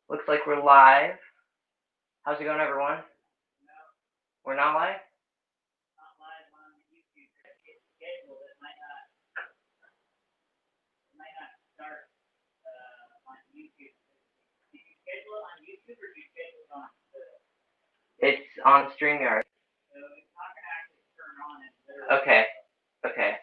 Looks like we're live. How's it going, everyone? No. We're not live? Not live on YouTube. It's scheduled. It might not start on YouTube. Did you schedule it on YouTube or did you schedule it on the... It's on StreamYard. So it's not going to actually turn on until... Okay. Okay.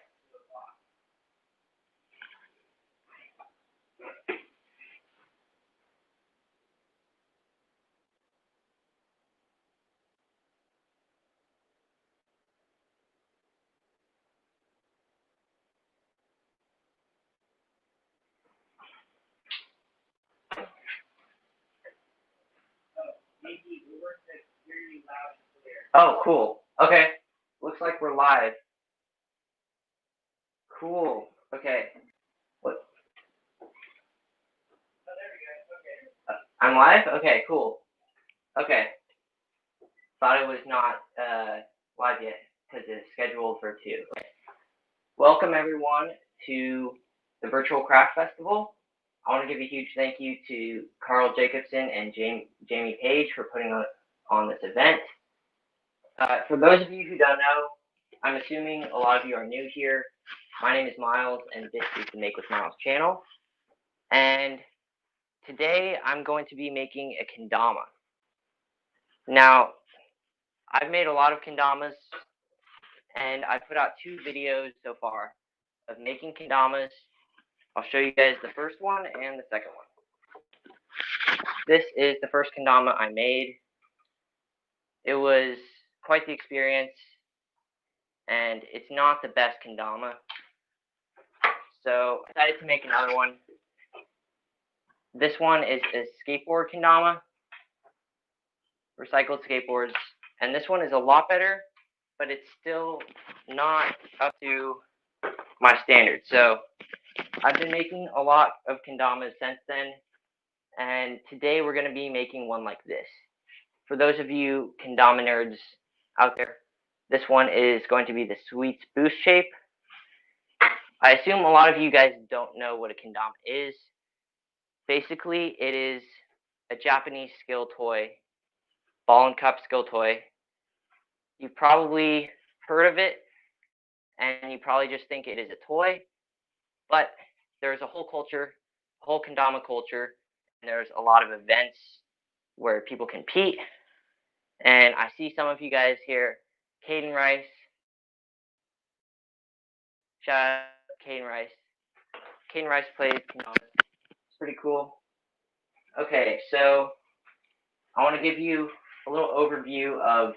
Oh, cool. Okay. Looks like we're live. Cool. Okay. What? Oh, there we go. Okay. I'm live? Okay, cool. Okay. Thought it was not live yet because it's scheduled for 2. Okay. Welcome, everyone, to the Virtual Craft Festival. I want to give a huge thank you to Jacobson and Jamie Page for putting on this event. For those of you who don't know, I'm assuming a lot of you are new here. My name is Miles, and this is the Make with Miles channel. And today, I'm going to be making a kendama. Now, I've made a lot of kendamas, and I put out 2 videos so far of making kendamas. I'll show you guys the first one and the second one. This is the first kendama I made. It was quite the experience, and it's not the best kendama. So I decided to make another one. This one is a skateboard kendama, recycled skateboards, and this one is a lot better, but it's still not up to my standards. So I've been making a lot of kendamas since then, and today we're going to be making one like this. For those of you kendama nerds out there, this one is going to be the Sweets Boost shape. I assume a lot of you guys don't know what a kendama is. Basically, it is a Japanese skill toy, ball and cup skill toy. You've probably heard of it, and you probably just think it is a toy, but there's a whole culture, a whole kendama culture, and there's a lot of events where people compete. And I see some of you guys here, Caden Rice. Shout out to Caden Rice. Caden Rice plays kendama. It's pretty cool. Okay, so I want to give you a little overview of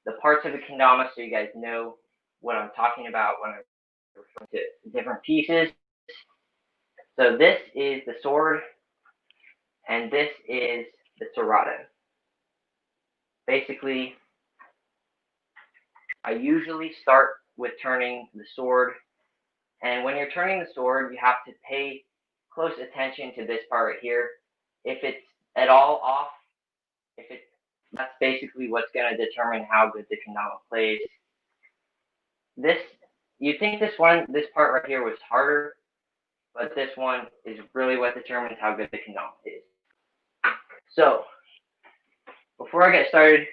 the parts of a kendama so you guys know what I'm talking about when I'm referring to different pieces. So this is the sword, and this is the serrato. Basically, I usually start with turning the sword, and when you're turning the sword, you have to pay close attention to this part right here. If it's at all off, that's basically what's going to determine how good the kendama plays. You'd think this part right here was harder, but this one is really what determines how good the kendama is. So, before I get started,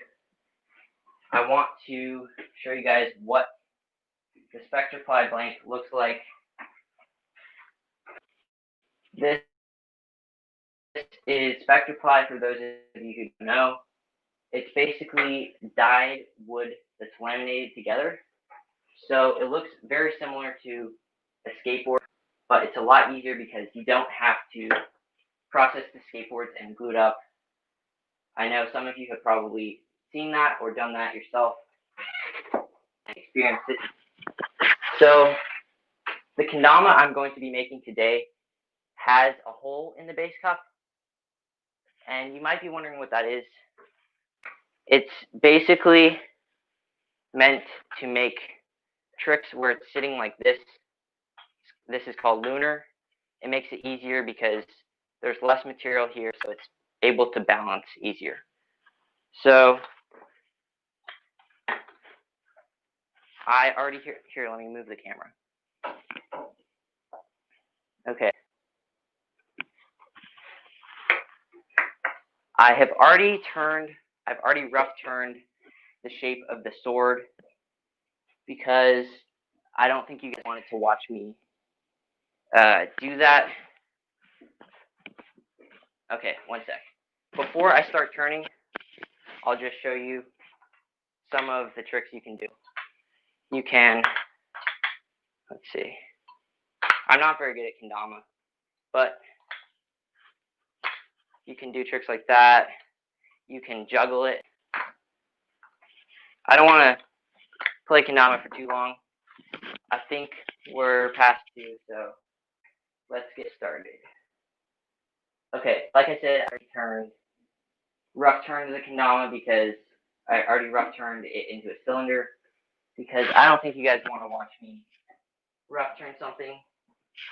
I want to show you guys what the Spectraply Blank looks like. This is Spectraply, for those of you who don't know. It's basically dyed wood that's laminated together. So it looks very similar to a skateboard, but it's a lot easier because you don't have to process the skateboards and glue it up. I know some of you have probably seen that or done that yourself and experienced it. So the kendama I'm going to be making today has a hole in the base cup, and you might be wondering what that is. It's basically meant to make tricks where it's sitting like this. This is called lunar. It makes it easier because there's less material here, so it's able to balance easier. So I already here, let me move the camera. Okay. I've already rough turned the shape of the sword because I don't think you guys wanted to watch me do that. Okay, one sec. Before I start turning, I'll just show you some of the tricks you can do. You can, let's see. I'm not very good at kendama, but you can do tricks like that. You can juggle it. I don't want to play kendama for too long. I think we're past 2, so let's get started. Okay, like I said, I rough turned the kendama because I already rough turned it into a cylinder because I don't think you guys want to watch me rough turn something.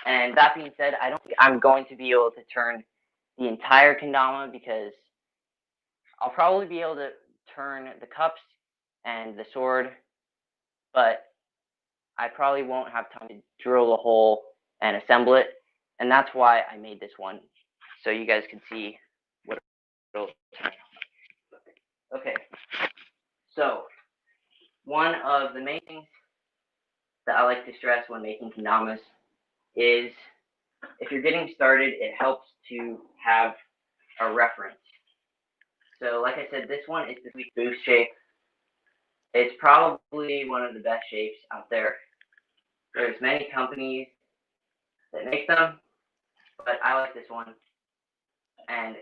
And that being said, I don't think I'm going to be able to turn the entire kendama because I'll probably be able to turn the cups and the sword, but I probably won't have time to drill a hole and assemble it. And that's why I made this one, so you guys can see what it'll turn. Okay, so one of the main things that I like to stress when making kendamas is if you're getting started, it helps to have a reference. So like I said, this one is the sweet boost shape. It's probably one of the best shapes out there. There's many companies that make them, but I like this one. And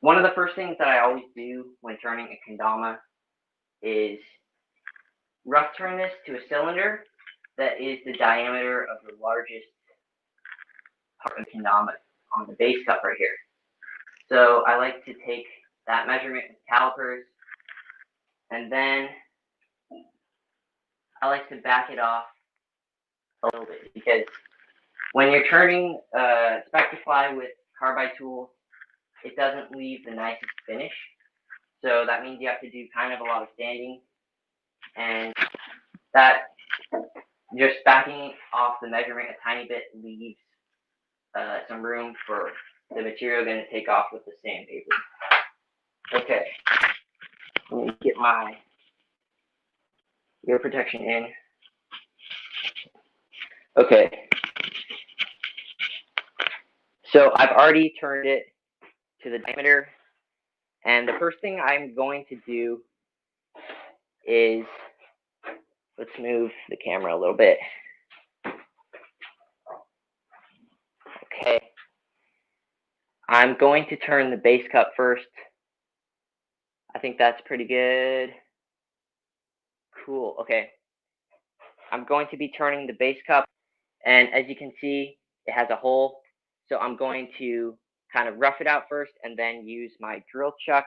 one of the first things that I always do when turning a kendama is rough turn this to a cylinder that is the diameter of the largest part of the kendama on the base cup right here. So I like to take that measurement with calipers, and then I like to back it off a little bit because when you're turning Spectraply with carbide tools, it doesn't leave the nicest finish. So that means you have to do kind of a lot of standing, and that just backing off the measurement a tiny bit leaves some room for the material going to take off with the sandpaper. Okay, let me get my ear protection in. Okay, so I've already turned it to the diameter, and the first thing I'm going to do is, let's move the camera a little bit. Okay, I'm going to turn the base cup first. I think that's pretty good. Cool, okay. I'm going to be turning the base cup, and as you can see, it has a hole. So I'm going to kind of rough it out first and then use my drill chuck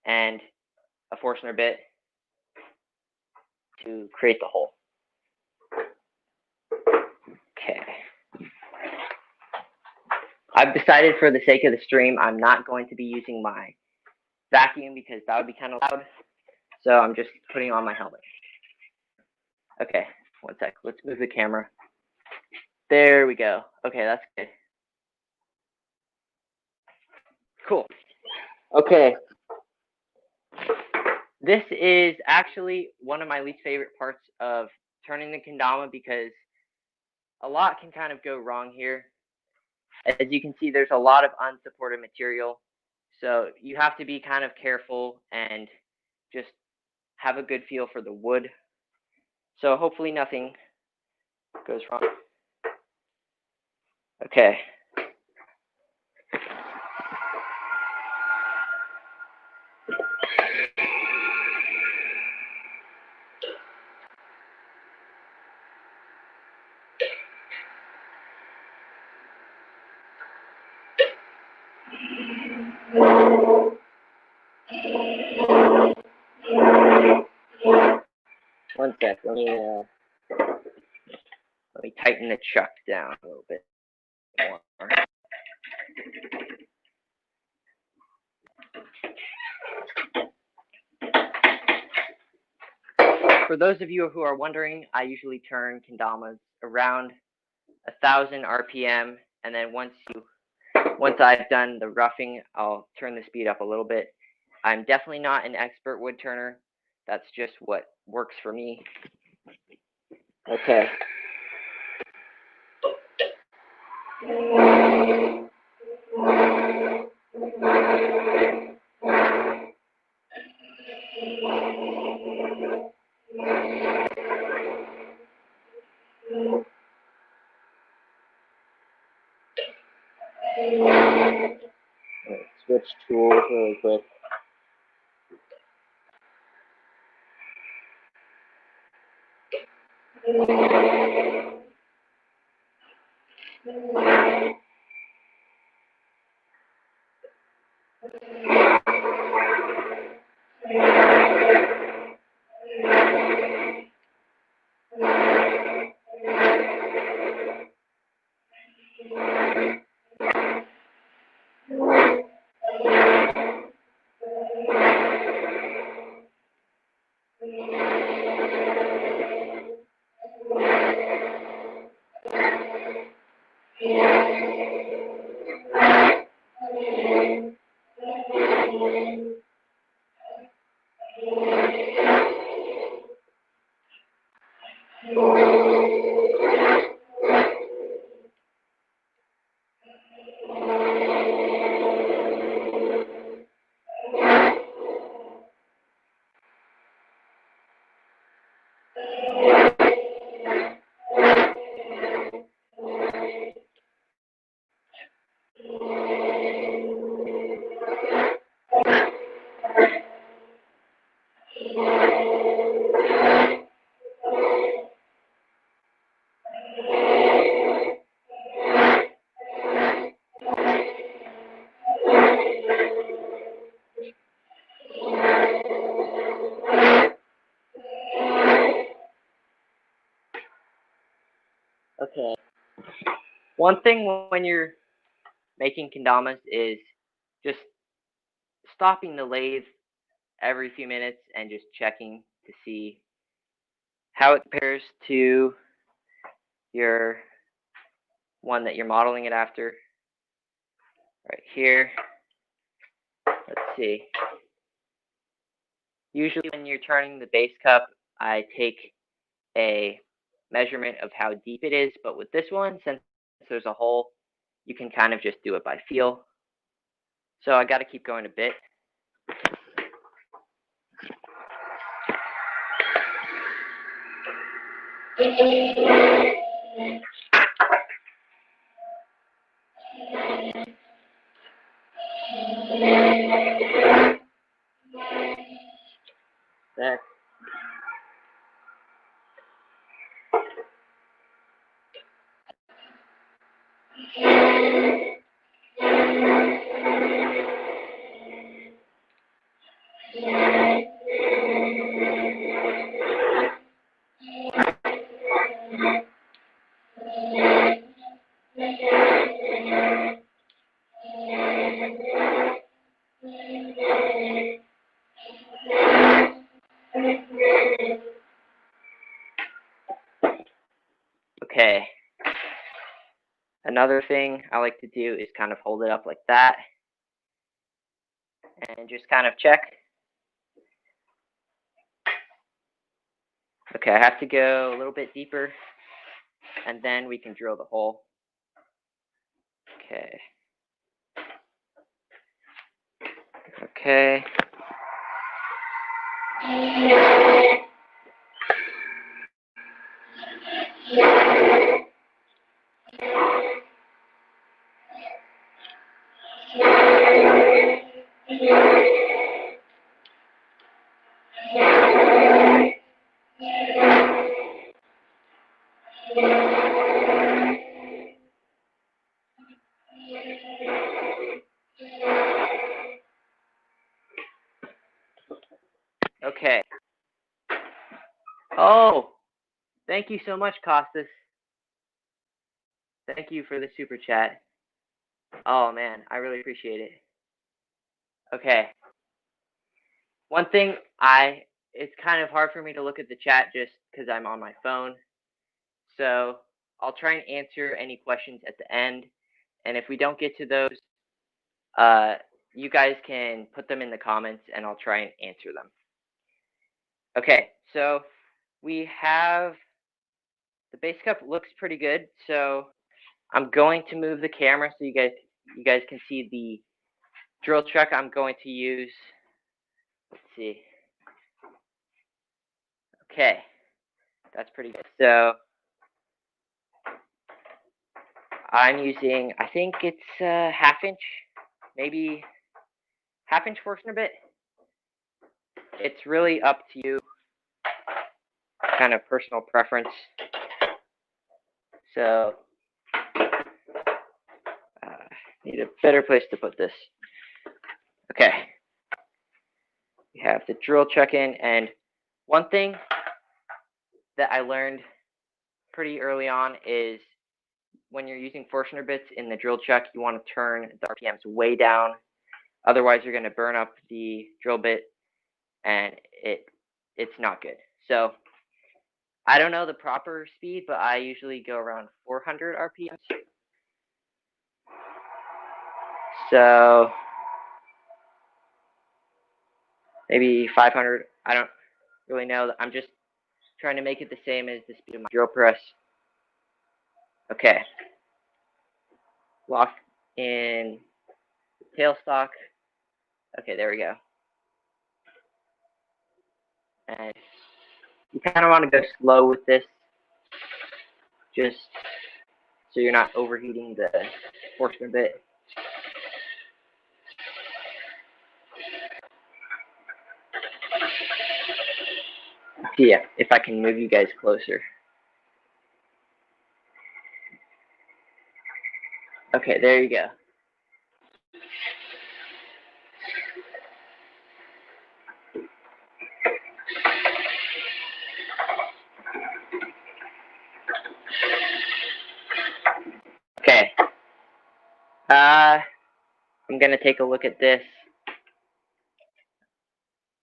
and a Forstner bit to create the hole. Okay. I've decided for the sake of the stream, I'm not going to be using my vacuum because that would be kind of loud. So I'm just putting on my helmet. Okay, one sec. Let's move the camera. There we go. Okay, that's good. Cool. Okay. This is actually one of my least favorite parts of turning the kendama because a lot can kind of go wrong here. As you can see, there's a lot of unsupported material. So you have to be kind of careful and just have a good feel for the wood. So hopefully nothing goes wrong. Okay. One sec, let me tighten the chuck down a little bit more. For those of you who are wondering, I usually turn kendamas around 1,000 RPM, and then once once I've done the roughing, I'll turn the speed up a little bit. I'm definitely not an expert wood turner. That's just what works for me. Okay. Switch tools really quick. Okay. One thing when you're making kendamas is just stopping the lathe every few minutes and just checking to see how it compares to your one that you're modeling it after. Right here. Let's see. Usually when you're turning the base cup, I take a measurement of how deep it is, but with this one, since there's a hole, you can kind of just do it by feel. So I got to keep going a bit. There. Okay. Another thing I like to do is kind of hold it up like that and just kind of check. Okay, I have to go a little bit deeper and then we can drill the hole. Okay. Okay. Okay. Oh, thank you so much, Costas. Thank you for the super chat. Oh man, I really appreciate it. Okay. One thing, it's kind of hard for me to look at the chat just because I'm on my phone. So I'll try and answer any questions at the end. And if we don't get to those, you guys can put them in the comments and I'll try and answer them. Okay, so we have the base cup looks pretty good. So I'm going to move the camera so you guys can see the drill truck I'm going to use. Let's see. Okay, that's pretty good. So I'm using, I think it's a 1/2 inch, maybe 1/2 inch Forstner bit. It's really up to you, kind of personal preference. So need a better place to put this. Okay, we have the drill chuck in, and one thing that I learned pretty early on is when you're using Forstner bits in the drill chuck, you want to turn the RPMs way down. Otherwise, you're going to burn up the drill bit, and it's not good. So I don't know the proper speed, but I usually go around 400 RPMs. So maybe 500. I don't really know. I'm just trying to make it the same as the speed of my drill press. Okay. Lock in the tailstock. Okay, there we go. And you kind of want to go slow with this, just so you're not overheating the Forstner bit. Yeah, if I can move you guys closer. Okay, there you go. Okay. I'm going to take a look at this.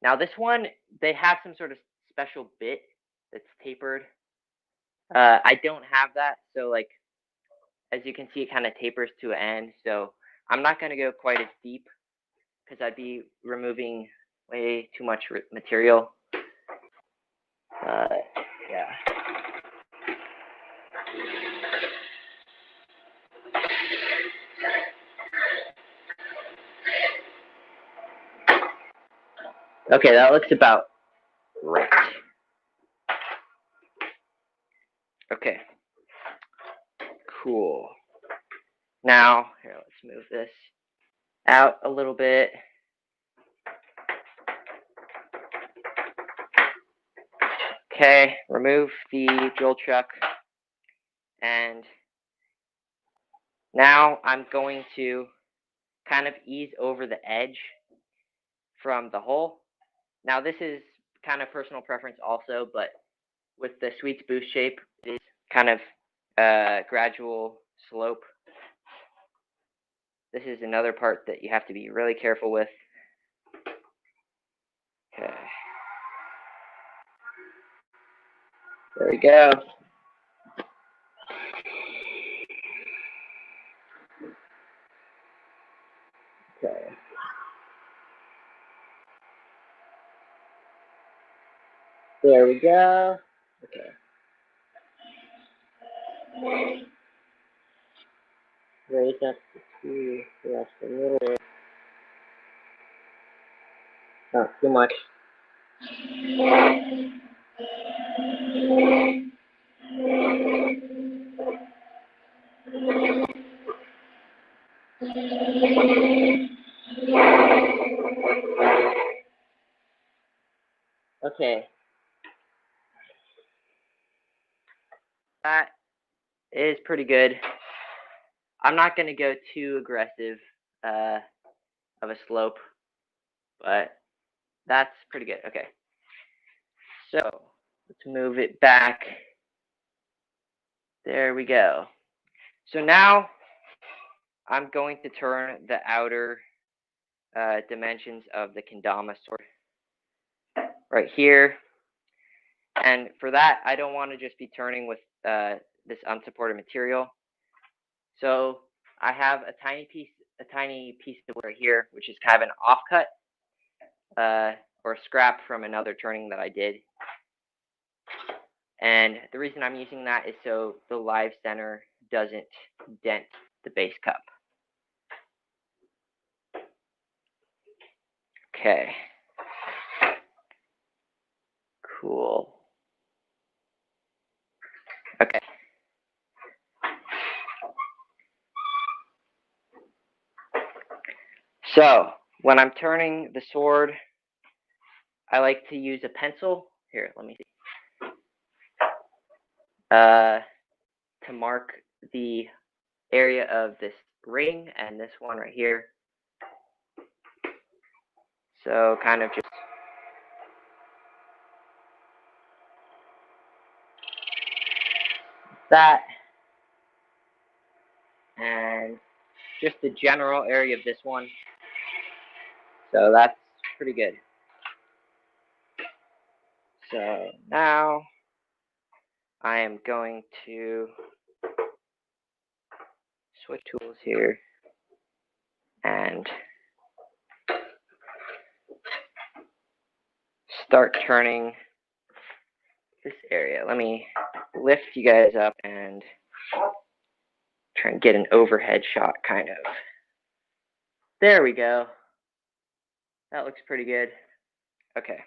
Now this one, they have some sort of special bit that's tapered. I don't have that, so like, as you can see, it kind of tapers to an end. So I'm not going to go quite as deep because I'd be removing way too much material. Yeah. Okay, that looks about right. Okay. Cool. Now, here, let's move this out a little bit. Okay, remove the drill chuck. And now I'm going to kind of ease over the edge from the hole. Now this is kind of personal preference also, but with the Sweets boost shape, it is kind of gradual slope. This is another part that you have to be really careful with. Okay. There we go. Okay. There we go. Okay. Raise up the screw just a little bit. Not too much. Okay. That is pretty good. I'm not going to go too aggressive of a slope, but that's pretty good. Okay. So let's move it back. There we go. So now I'm going to turn the outer dimensions of the Kendama sword right here. And for that, I don't want to just be turning with this unsupported material. So I have a tiny piece a tiny piece of wood right here, which is kind of an offcut, or a scrap from another turning that I did. And the reason I'm using that is so the live center doesn't dent the base cup. Okay. Cool. Okay. So, when I'm turning the sword, I like to use a pencil. Here, let me see. To mark the area of this ring and this one right here. So, kind of just that. And just the general area of this one. So that's pretty good. So now I am going to switch tools here and start turning this area. Let me lift you guys up and try and get an overhead shot, kind of. There we go. That looks pretty good. Okay.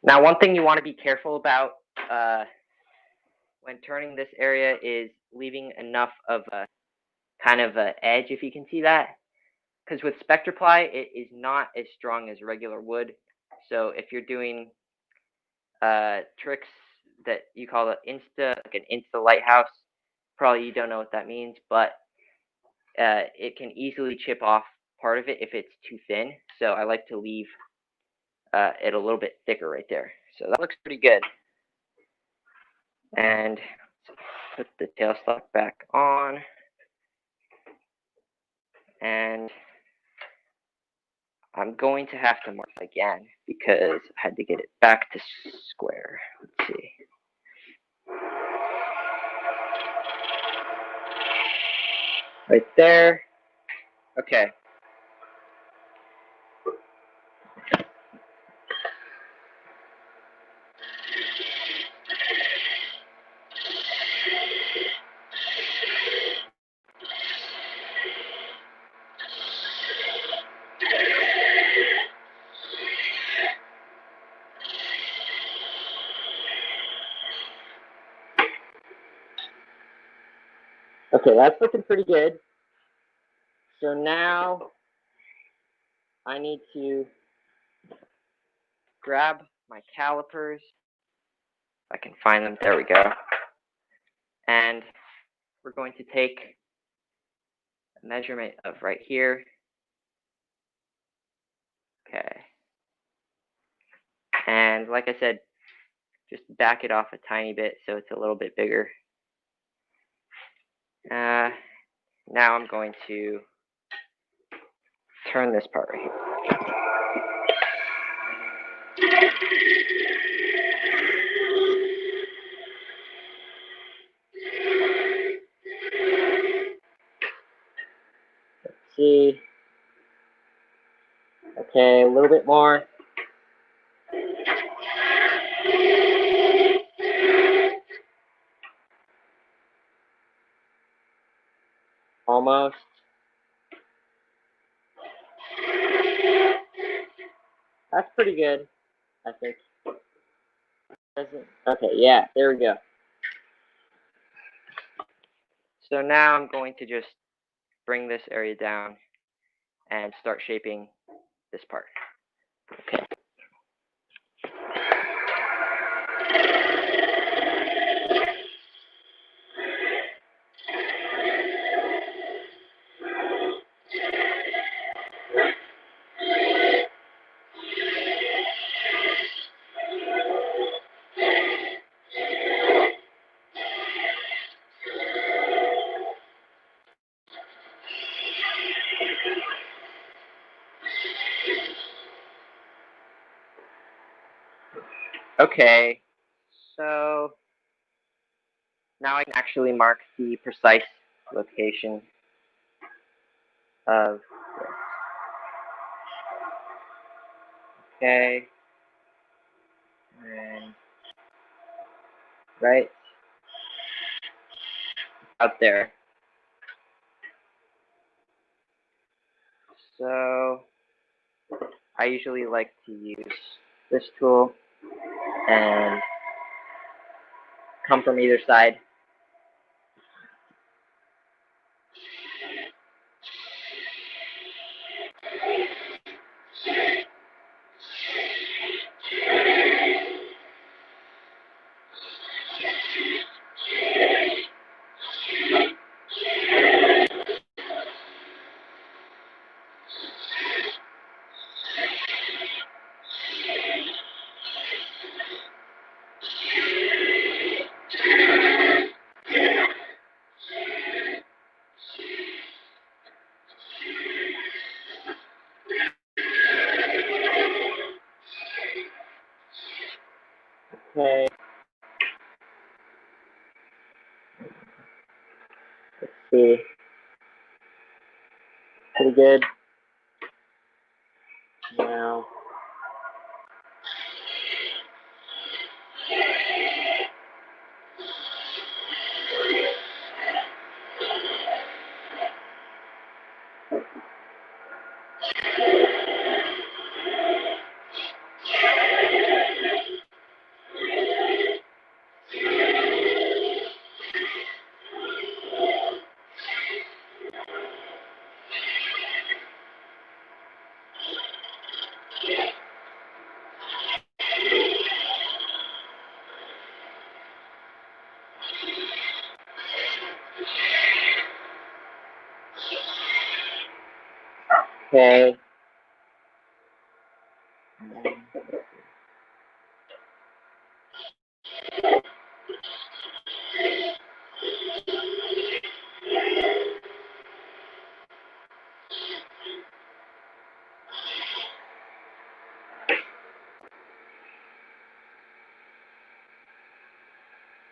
Now, one thing you want to be careful about when turning this area is leaving enough of a kind of an edge, if you can see that. Because with Spectraply, it is not as strong as regular wood. So if you're doing tricks that you call like an Insta lighthouse, probably you don't know what that means, but it can easily chip off part of it if it's too thin. So I like to leave it a little bit thicker right there. So that looks pretty good. And put the tailstock back on. And I'm going to have to mark again because I had to get it back to square. Let's see. Right there. Okay. Okay, that's looking pretty good. So now I need to grab my calipers. If I can find them. There we go. And we're going to take a measurement of right here. Okay. And like I said, just back it off a tiny bit so it's a little bit bigger. Now I'm going to turn this part right here. Let's see. Okay, a little bit more. Almost. That's pretty good, I think. Okay, yeah, there we go. So now I'm going to just bring this area down and start shaping this part. Okay. Okay, so now I can actually mark the precise location of this. Okay, and right up there. So I usually like to use this tool and come from either side. Okay. Let's see. Pretty good. Now. Okay.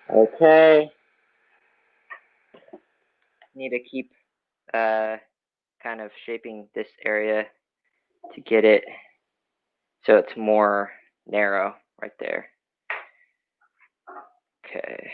Okay. Need to keep kind of shaping this area to get it so it's more narrow right there. Okay.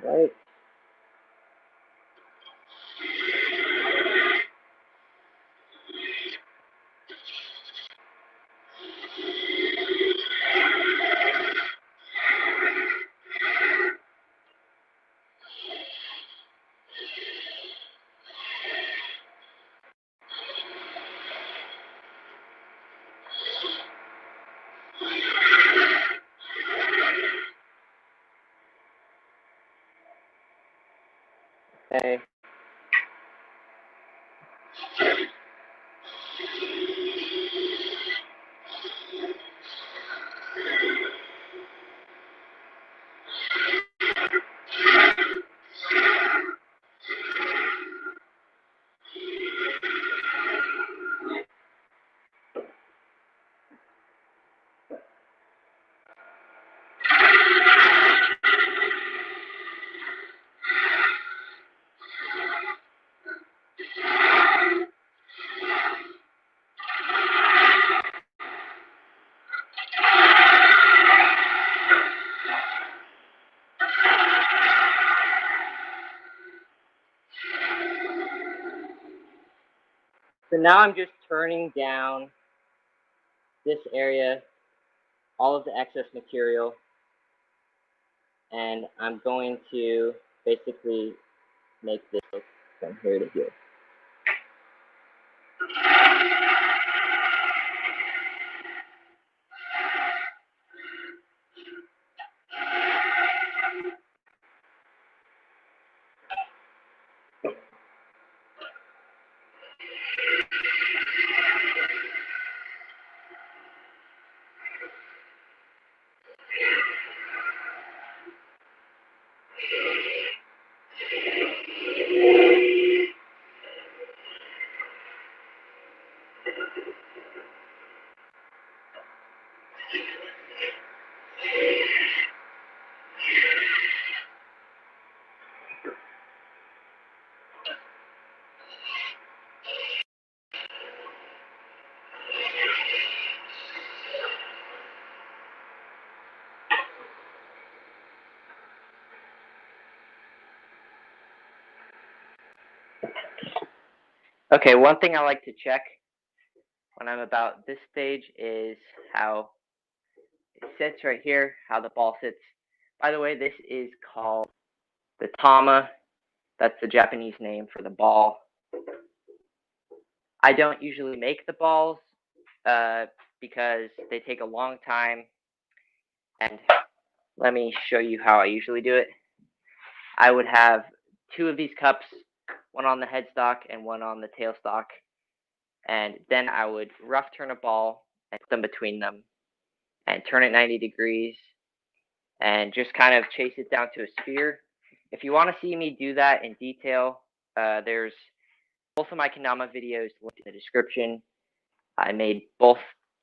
Right. Okay. So now I'm just turning down this area, all of the excess material, and I'm going to basically make this from here to here. Okay, one thing I like to check when I'm about this stage is how it sits right here, how the ball sits. By the way, this is called the tama. That's the Japanese name for the ball. I don't usually make the balls because they take a long time. And let me show you how I usually do it. I would have 2 of these cups, one on the headstock and one on the tailstock. And then I would rough turn a ball and put them between them and turn it 90 degrees and just kind of chase it down to a sphere. If you want to see me do that in detail, there's both of my Kendama videos linked in the description. I made both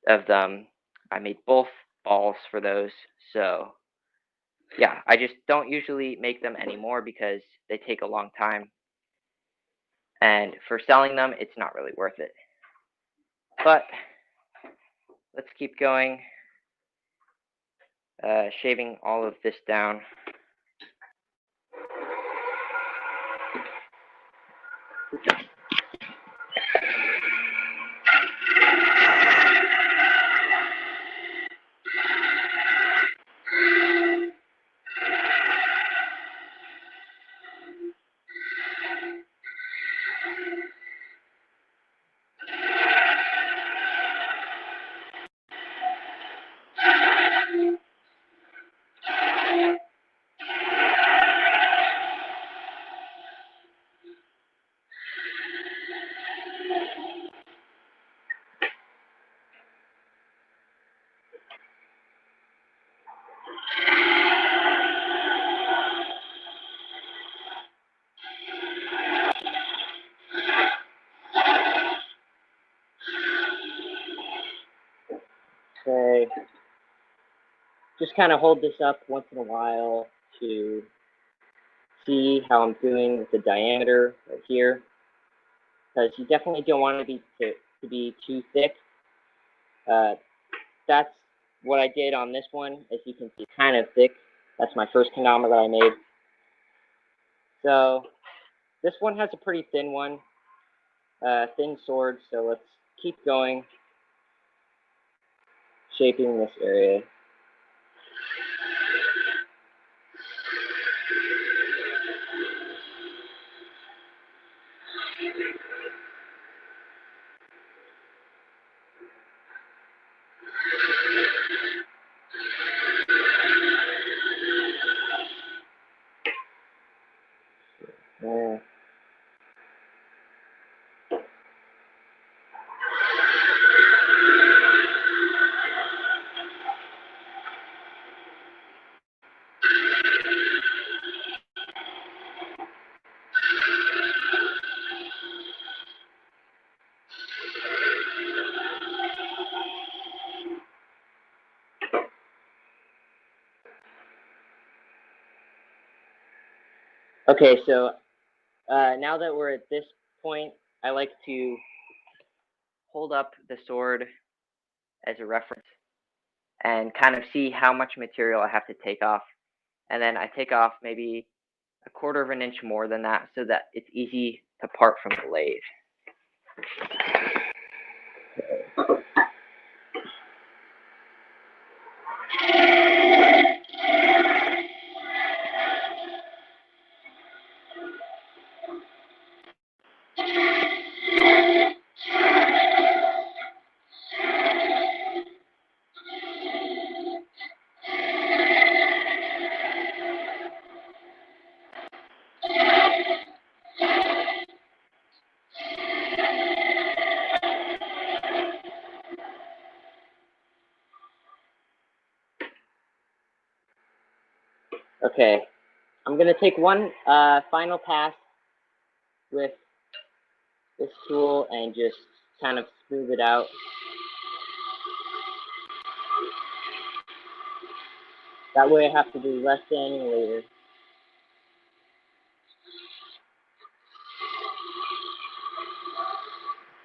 of them. I made both balls for those. So yeah, I just don't usually make them anymore because they take a long time. And for selling them, it's not really worth it. But let's keep going. Shaving all of this down. Okay, just kind of hold this up once in a while to see how I'm doing with the diameter right here, because you definitely don't want it to be too thick. That's what I did on this one, as you can see, kind of thick. That's my first kendama that I made. So this one has a pretty thin one, thin sword. So let's keep going, shaping this area. Yeah. Okay, so now that we're at this point, I like to hold up the sword as a reference and kind of see how much material I have to take off. And then I take off maybe 1/4 of an inch more than that so that it's easy to part from the lathe. Okay, I'm gonna take one final pass with this tool and just kind of smooth it out. That way I have to do less sanding later.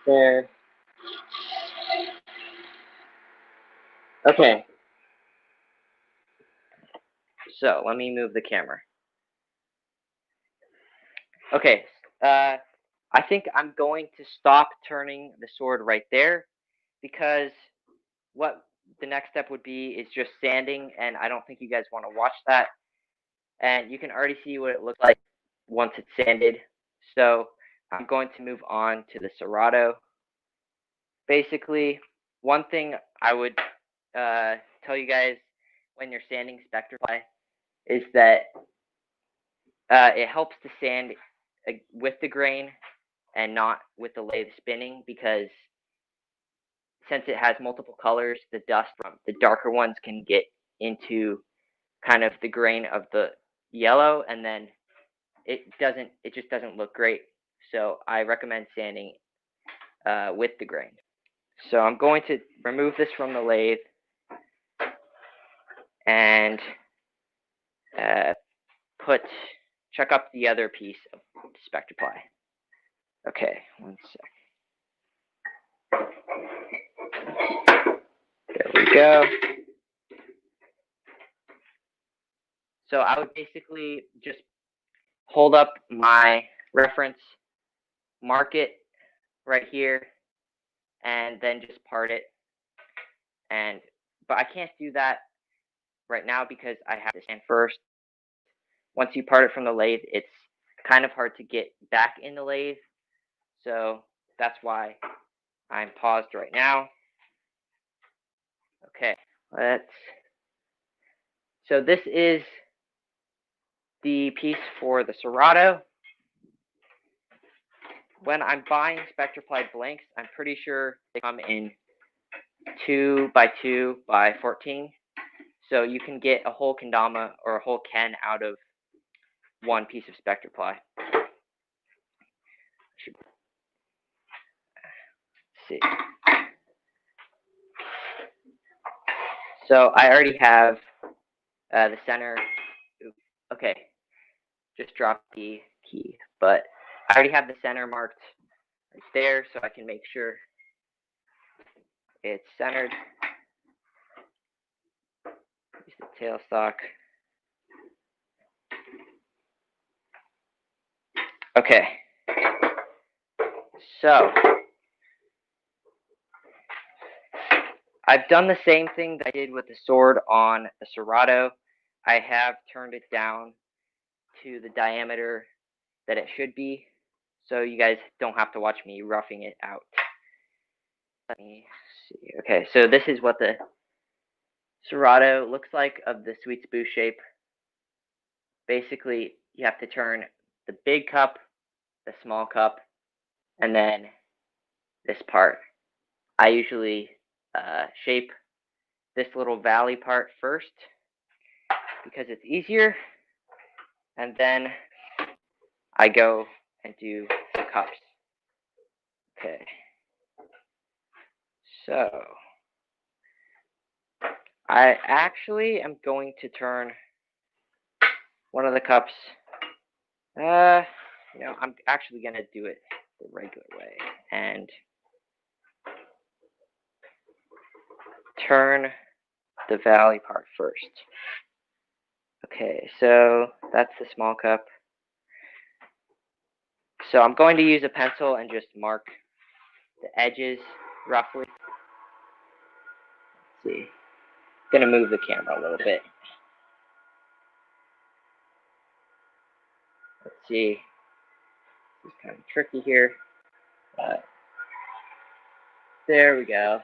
There. Okay. So let me move the camera. Okay. I think I'm going to stop turning the sword right there, because what the next step would be is just sanding, and I don't think you guys want to watch that. And you can already see what it looks like once it's sanded. So I'm going to move on to the serrato. Basically, one thing I would tell you guys when you're sanding Spectraply is that it helps to sand with the grain and not with the lathe spinning, because since it has multiple colors, the dust from the darker ones can get into kind of the grain of the yellow, and then it just doesn't look great. So I recommend sanding with the grain. So I'm going to remove this from the lathe and check up the other piece of Spectraply. Okay, one sec. There we go. So I would basically just hold up my reference, mark it right here, and then just part it. But I can't do that right now because I have to sand first. Once you part it from the lathe, it's kind of hard to get back in the lathe. So that's why I'm paused right now. Okay, so this is the piece for the serrato. When I'm buying Spectraply blanks, I'm pretty sure they come in 2x2 by 14. So you can get a whole kendama or a whole ken out of one piece of Spectraply. Let's see. So I already have the center. Okay, just dropped the key, but I already have the center marked right there, so I can make sure it's centered. Use the tailstock. Okay, so I've done the same thing that I did with the sword on the serrato. I have turned it down to the diameter that it should be, so you guys don't have to watch me roughing it out. Let me see. Okay, so this is what the serrato looks like of the sweet spoo shape. Basically, you have to turn the big cup, the small cup, and then this part. I usually shape this little valley part first because it's easier, and then I go and do the cups. Okay, so I actually am going to turn one of the cups. I'm actually gonna do it the regular way and turn the valley part first. Okay, so that's the small cup. So I'm going to use a pencil and just mark the edges roughly. Let's see. I'm gonna move the camera a little bit. Let's see. This is kind of tricky here. But there we go.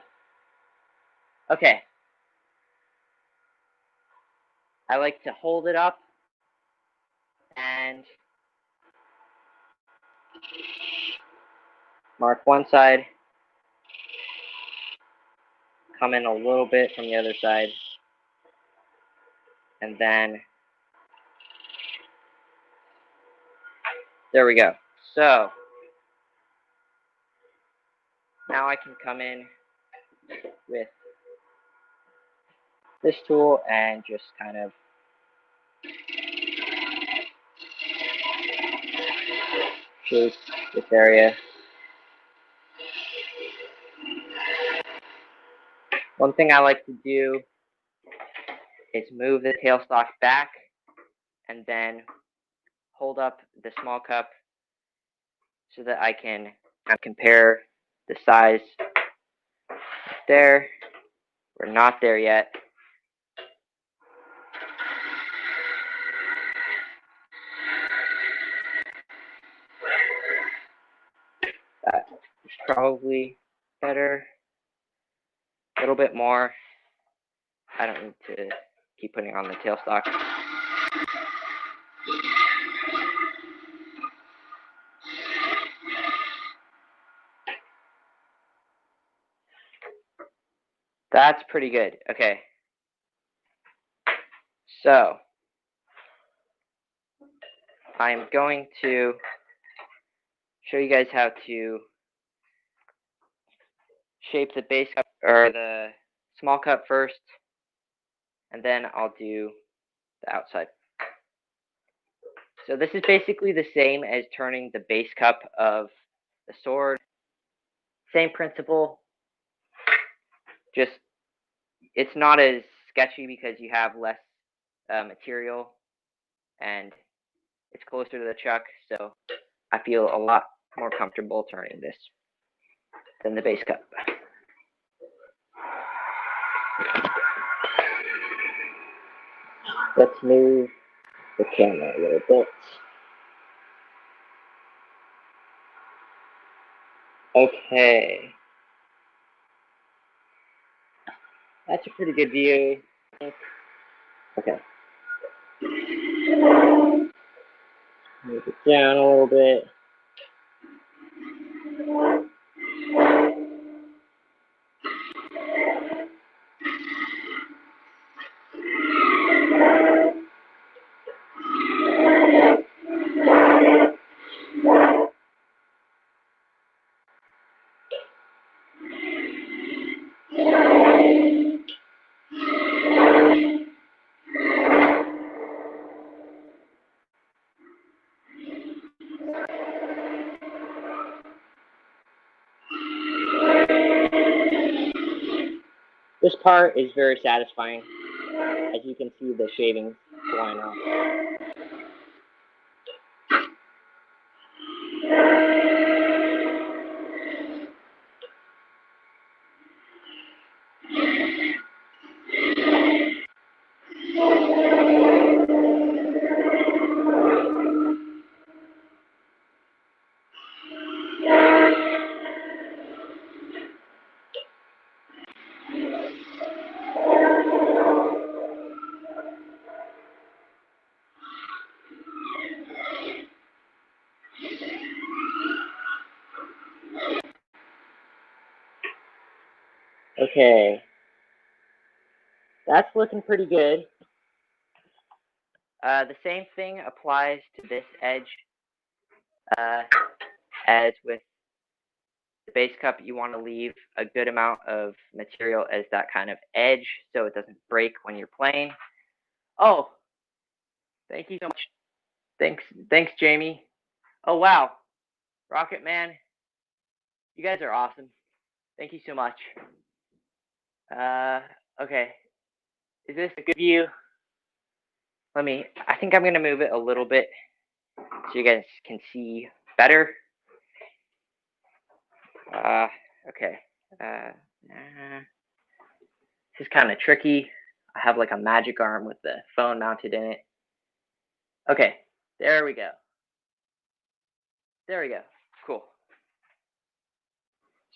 Okay. I like to hold it up and mark one side, come in a little bit from the other side, and then there we go. So now I can come in with this tool and just kind of shape this area. One thing I like to do is move the tailstock back and then hold up the small cup so that I can compare the size. There, we're not there yet. That is probably better. A little bit more. I don't need to keep putting on the tailstock. That's pretty good. Okay. So I'm going to show you guys how to shape the base cup or the small cup first, and then I'll do the outside. So this is basically the same as turning the base cup of the sword. Same principle, just it's not as sketchy because you have less material and it's closer to the chuck, so I feel a lot more comfortable turning this than the base cup. Let's move the camera a little bit. Okay. That's a pretty good view. Okay. Move it down a little bit. This part is very satisfying. As you can see, the shavings flying off. Okay, that's looking pretty good. The same thing applies to this edge as with the base cup. You want to leave a good amount of material as that kind of edge so it doesn't break when you're playing. Oh, thank you so much. Thanks, Jamie. Oh, wow. Rocket Man, you guys are awesome. Thank you so much. Okay. Is this a good view? I think I'm going to move it a little bit so you guys can see better. Okay. This is kind of tricky. I have like a magic arm with the phone mounted in it. Okay, there we go. There we go. Cool.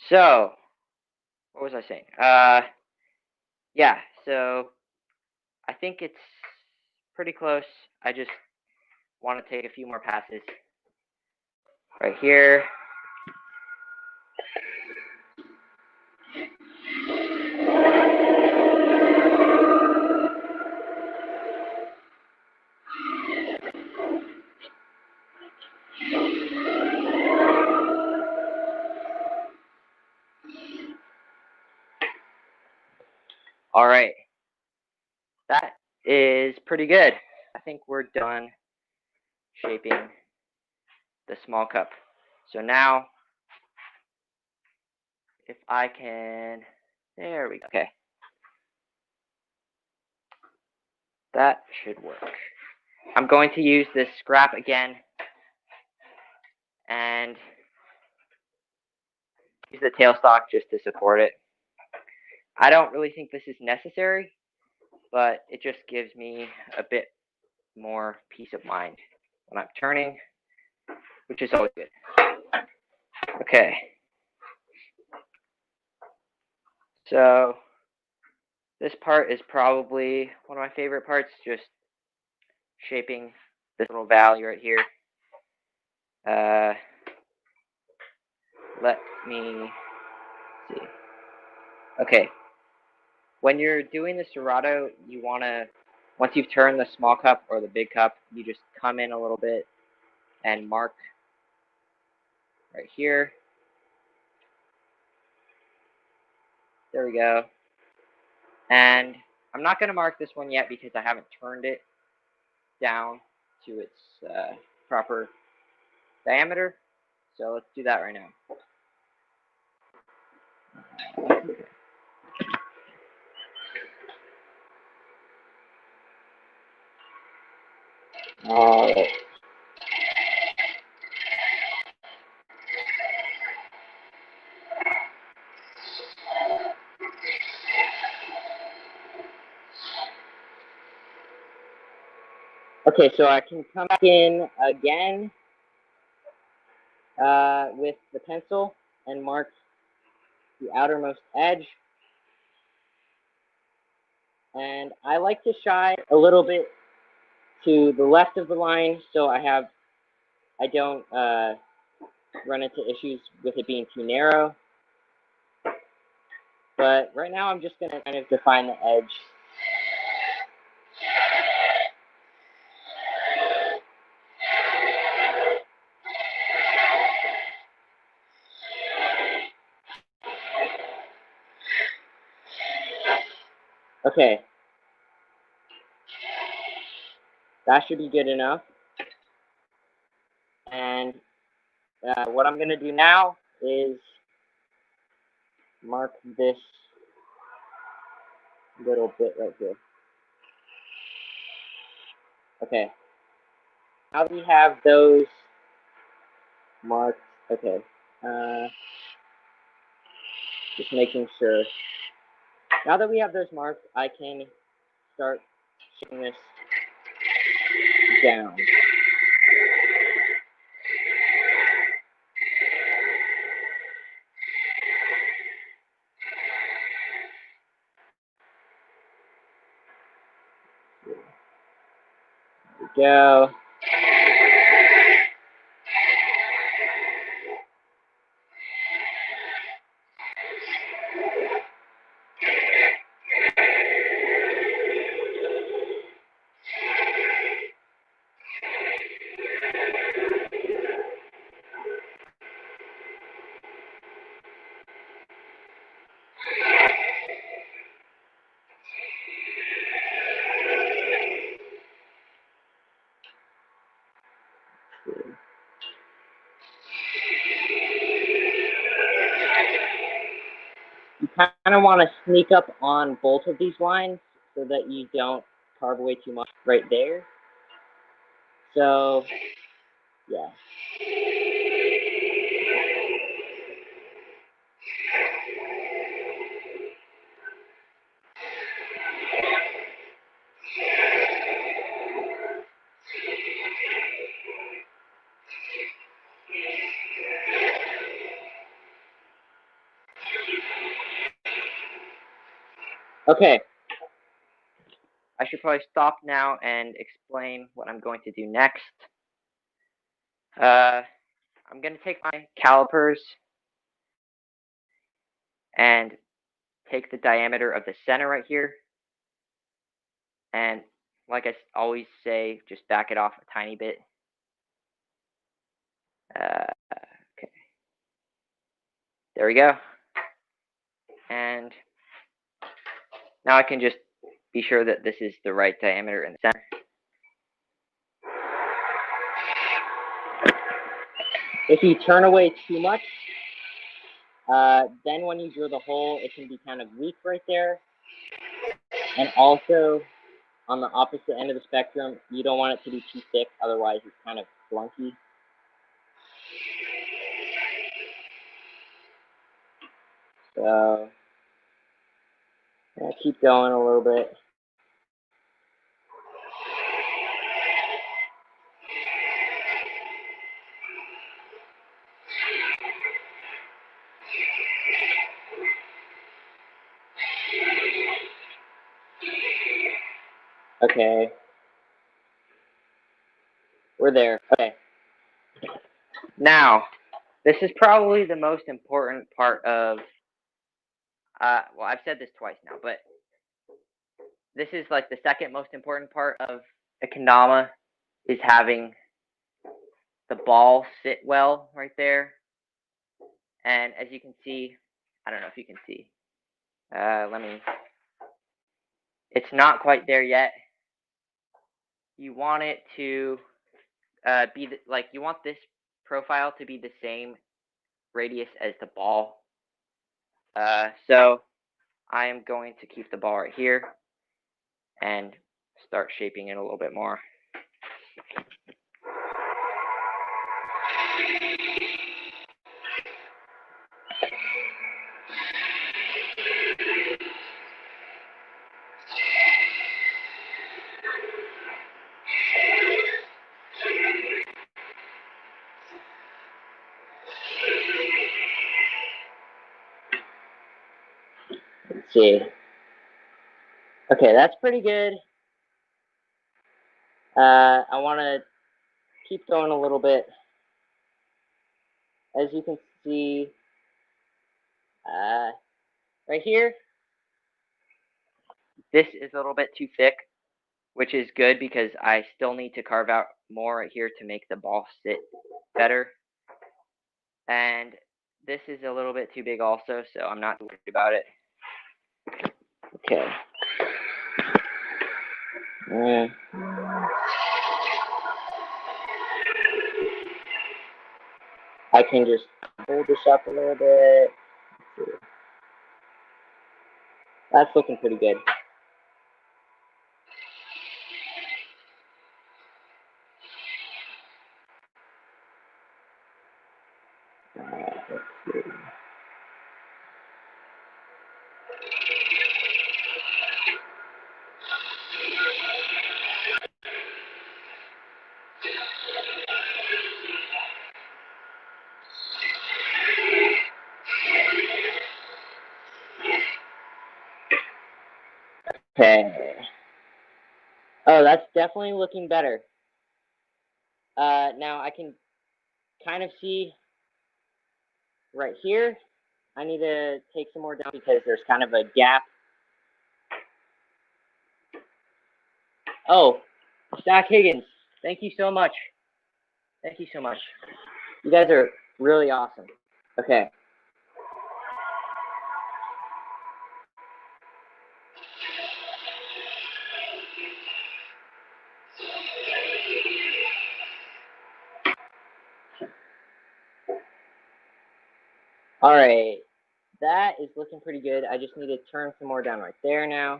So, what was I saying? Yeah, so I think it's pretty close. I just want to take a few more passes. Right here. All right. That is pretty good. I think we're done shaping the small cup. So now, if I can, there we go. Okay. That should work. I'm going to use this scrap again and use the tailstock just to support it. I don't really think this is necessary, but it just gives me a bit more peace of mind when I'm turning, which is always good. Okay. So this part is probably one of my favorite parts, just shaping this little valley right here. Let me see. Okay. When you're doing the serrato, you want to, once you've turned the small cup or the big cup, you just come in a little bit and mark right here. There we go. And I'm not going to mark this one yet because I haven't turned it down to its proper diameter. So let's do that right now. All right. Okay, so I can come back in again with the pencil and mark the outermost edge. And I like to shy a little bit to the left of the line so I don't run into issues with it being too narrow. But right now I'm just going to kind of define the edge. Okay. That should be good enough. And what I'm going to do now is mark this little bit right here. Okay. Now that we have those marked, okay. Just making sure. Now that we have those marked, I can start shaping this down. There we go. You kind of want to sneak up on both of these lines so that you don't carve away too much right there. So, yeah. Okay. I should probably stop now and explain what I'm going to do next. I'm going to take my calipers and take the diameter of the center right here. And like I always say, just back it off a tiny bit. Okay. There we go. And now I can just be sure that this is the right diameter in the center. If you turn away too much, then when you drill the hole, it can be kind of weak right there. And also, on the opposite end of the spectrum, you don't want it to be too thick, otherwise it's kind of flunky. So, keep going a little bit. Okay. We're there. Okay. Now, this is probably the most important part of, well, I've said this twice now, but this is like the second most important part of a kendama, is having the ball sit well right there. And as you can see, I don't know if you can see, it's not quite there yet. You want it to be you want this profile to be the same radius as the ball. So I am going to keep the ball right here and start shaping it a little bit more. Let's see. Okay, that's pretty good. I want to keep going a little bit. As you can see, right here, this is a little bit too thick, which is good because I still need to carve out more right here to make the ball sit better. And this is a little bit too big also, so I'm not worried about it. Okay. I can just hold this up a little bit. That's looking pretty good. Let's see. Okay. Oh, that's definitely looking better. Now I can kind of see right here. I need to take some more down because there's kind of a gap. Oh, Zac Higgins, thank you so much. Thank you so much. You guys are really awesome. Okay. All right. That is looking pretty good. I just need to turn some more down right there now.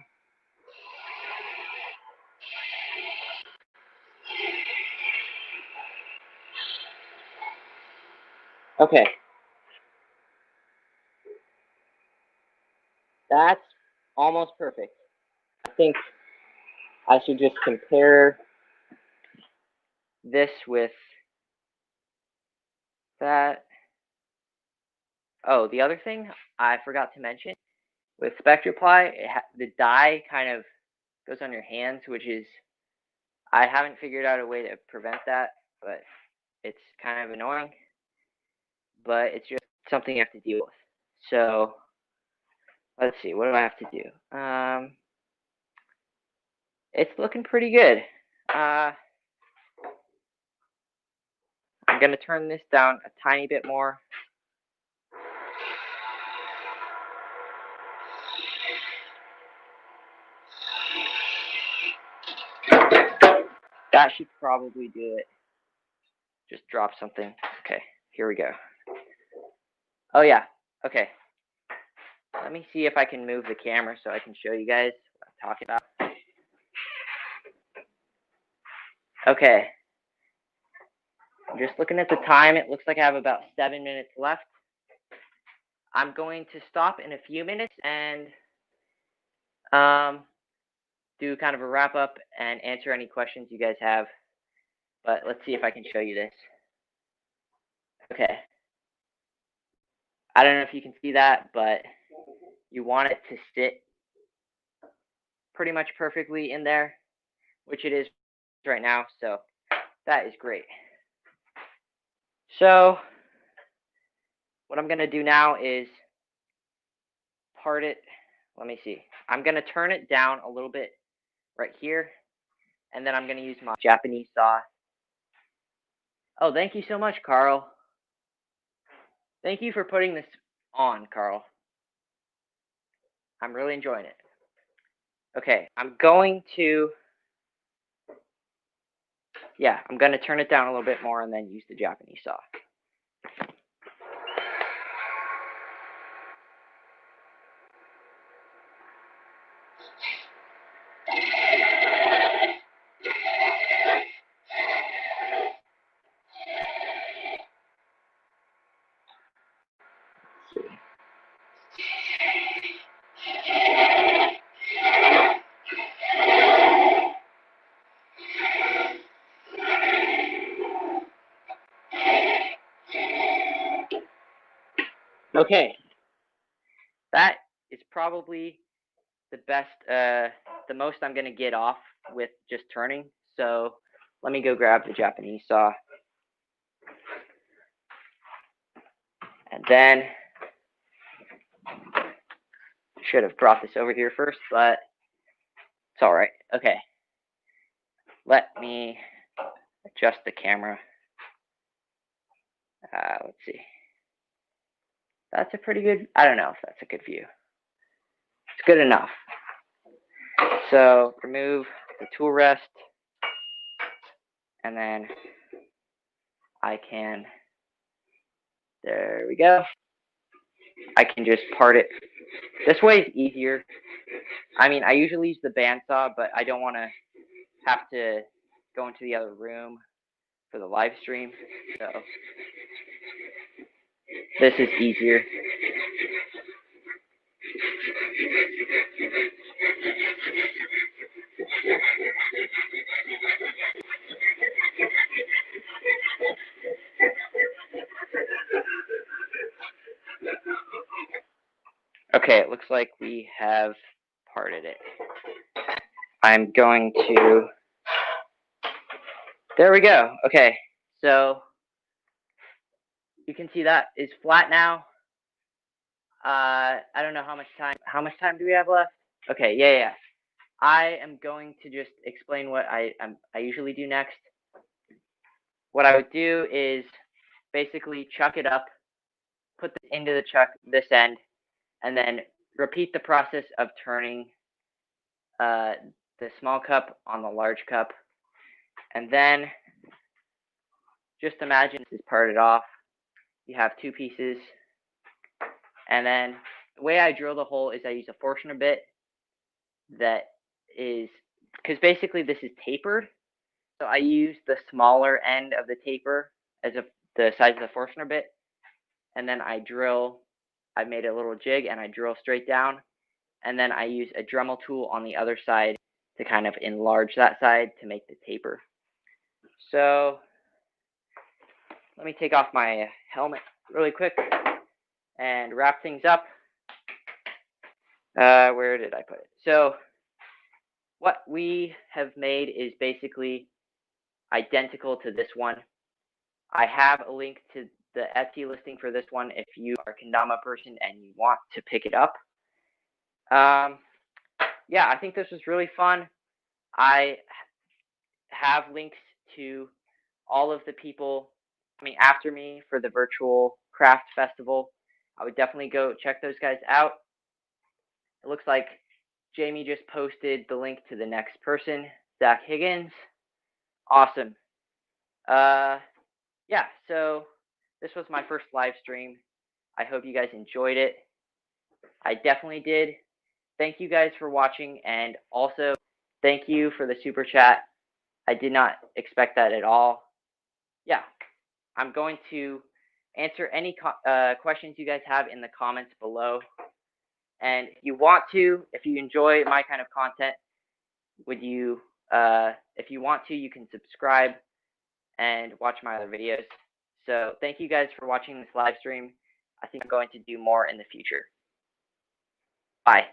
Okay. That's almost perfect. I think I should just compare this with that. Oh, the other thing I forgot to mention With Spectraply, the dye kind of goes on your hands, which is, I haven't figured out a way to prevent that, but it's kind of annoying. But it's just something you have to deal with. So, let's see, what do I have to do? It's looking pretty good. I'm going to turn this down a tiny bit more. That should probably do it. Just drop something. Okay, here we go. Oh, yeah. Okay. Let me see if I can move the camera so I can show you guys what I'm talking about. Okay. I'm just looking at the time. It looks like I have about 7 minutes left. I'm going to stop in a few minutes and do kind of a wrap up and answer any questions you guys have. But let's see if I can show you this. Okay. I don't know if you can see that, but you want it to sit pretty much perfectly in there, which it is right now. So that is great. So what I'm going to do now is part it. Let me see. I'm going to turn it down a little bit right here. And then I'm going to use my Japanese saw. Oh, thank you so much, Carl. Thank you for putting this on, Carl. I'm really enjoying it. Okay, I'm going to turn it down a little bit more and then use the Japanese saw. Okay, that is probably the best, the most I'm going to get off with just turning. So let me go grab the Japanese saw. And then, should have brought this over here first, but it's all right. Okay, let me adjust the camera. Let's see. That's a pretty good, I don't know if that's a good view. It's good enough. So remove the tool rest, and then I can, there we go. I can just part it. This way is easier. I mean, I usually use the bandsaw, but I don't want to have to go into the other room for the live stream. So this is easier. Okay, it looks like we have parted it. I'm going to, there we go. Okay, so you can see that is flat now. I don't know how much time do we have left? Okay, yeah. I am going to just explain what I usually do next. What I would do is basically chuck it up, put this into this end, and then repeat the process of turning the small cup on the large cup. And then just imagine this is parted off. You have two pieces. And then the way I drill the hole is I use a Forstner bit that is, because basically this is tapered. So I use the smaller end of the taper as the size of the Forstner bit. And then I made a little jig and I drill straight down. And then I use a Dremel tool on the other side to kind of enlarge that side to make the taper. So let me take off my helmet really quick and wrap things up. Where did I put it? So what we have made is basically identical to this one. I have a link to the Etsy listing for this one if you are a Kendama person and you want to pick it up. Yeah, I think this was really fun. I have links to all of the people coming after me for the virtual craft festival. I would definitely go check those guys out. It looks like Jamie just posted the link to the next person, Zac Higgins. Awesome. Yeah, so this was my first live stream. I hope you guys enjoyed it. I definitely did. Thank you guys for watching, and also thank you for the super chat. I did not expect that at all. Yeah, I'm going to answer any questions you guys have in the comments below. And if you want to, if you enjoy my kind of content, if you want to, you can subscribe and watch my other videos. So thank you guys for watching this live stream. I think I'm going to do more in the future. Bye.